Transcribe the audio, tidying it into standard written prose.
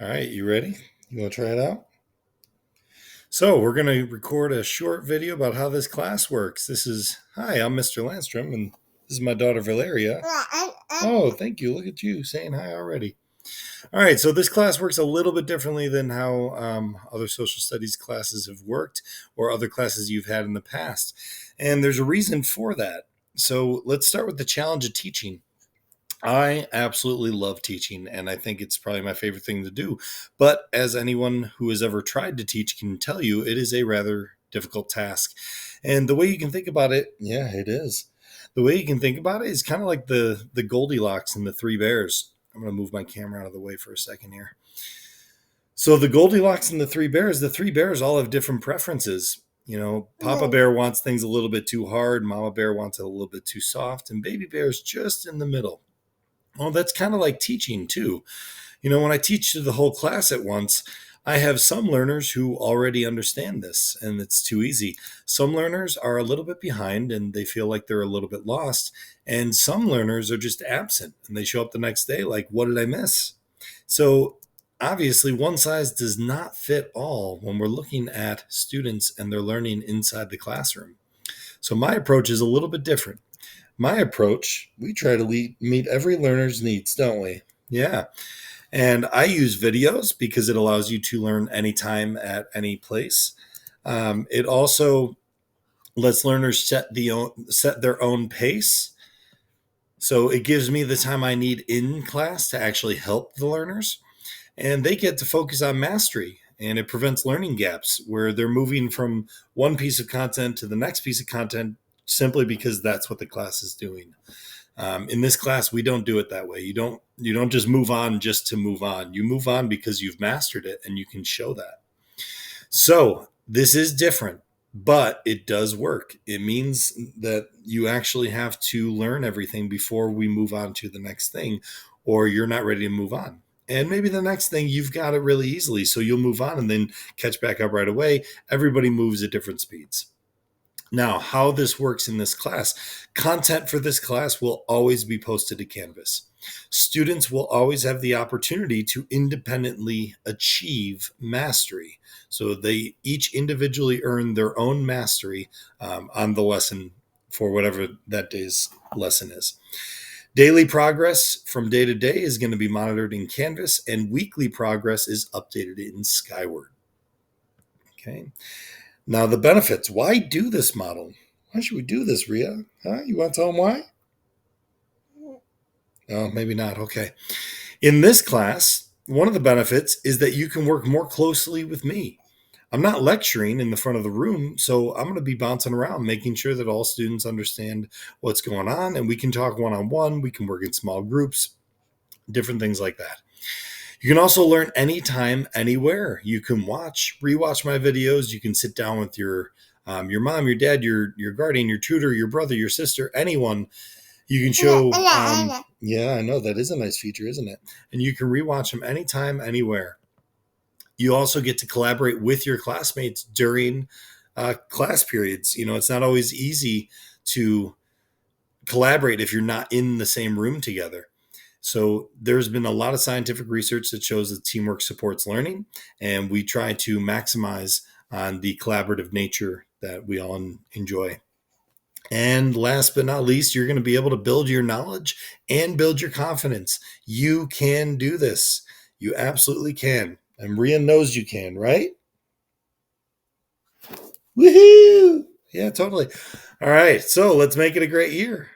All right, you ready? You want to try it out? So, we're going to record a short video about how this class works. Hi, I'm Mr. Landstrom, and this is my daughter Valeria. Oh, thank you. Look at you saying hi already. All right, so this class works a little bit differently than how other social studies classes have worked or other classes you've had in the past. And there's a reason for that. So, let's start with the challenge of teaching. I absolutely love teaching, and I think it's probably my favorite thing to do. But as anyone who has ever tried to teach can tell you, it is a rather difficult task. And the way you can think about it, yeah, it is. The way you can think about it is kind of like the Goldilocks and the Three Bears. I'm going to move my camera out of the way for a second here. So the Goldilocks and the Three Bears all have different preferences. Papa Bear wants things a little bit too hard, Mama Bear wants it a little bit too soft, and Baby Bear's just in the middle. Well, that's kind of like teaching too. When I teach to the whole class at once, I have some learners who already understand this and it's too easy. Some learners are a little bit behind and they feel like they're a little bit lost. And some learners are just absent and they show up the next day like, what did I miss? So obviously, one size does not fit all when we're looking at students and their learning inside the classroom. So my approach is a little bit different. My approach, we try to meet every learner's needs, don't we? Yeah. And I use videos because it allows you to learn anytime at any place. It also lets learners set their own pace. So it gives me the time I need in class to actually help the learners. And they get to focus on mastery. And it prevents learning gaps where they're moving from one piece of content to the next piece of content simply because that's what the class is doing. In this class, we don't do it that way. You don't just move on just to move on. You move on because you've mastered it and you can show that. So this is different, but it does work. It means that you actually have to learn everything before we move on to the next thing, or you're not ready to move on. And maybe the next thing you've got it really easily, so you'll move on and then catch back up right away. Everybody moves at different speeds. Now, how this works in this class, content for this class will always be posted to Canvas. Students will always have the opportunity to independently achieve mastery. So they each individually earn their own mastery on the lesson for whatever that day's lesson is. Daily progress from day to day is going to be monitored in Canvas, and weekly progress is updated in Skyward. Okay. Now, the benefits. Why do this model? Why should we do this, Ria? Huh? You want to tell them why? Oh, maybe not. Okay. In this class, one of the benefits is that you can work more closely with me. I'm not lecturing in the front of the room, so I'm going to be bouncing around, making sure that all students understand what's going on, and we can talk one-on-one. We can work in small groups, different things like that. You can also learn anytime, anywhere. You can rewatch my videos. You can sit down with your mom, your dad, your guardian, your tutor, your brother, your sister, anyone. You can show. Yeah, I know that is a nice feature, isn't it? And you can rewatch them anytime, anywhere. You also get to collaborate with your classmates during class periods. It's not always easy to collaborate if you're not in the same room together. So there's been a lot of scientific research that shows that teamwork supports learning, and we try to maximize on the collaborative nature that we all enjoy. And last but not least, you're going to be able to build your knowledge and build your confidence. You can do this. You absolutely can. And Ria knows you can, right? Woohoo! Yeah, totally. All right. So let's make it a great year.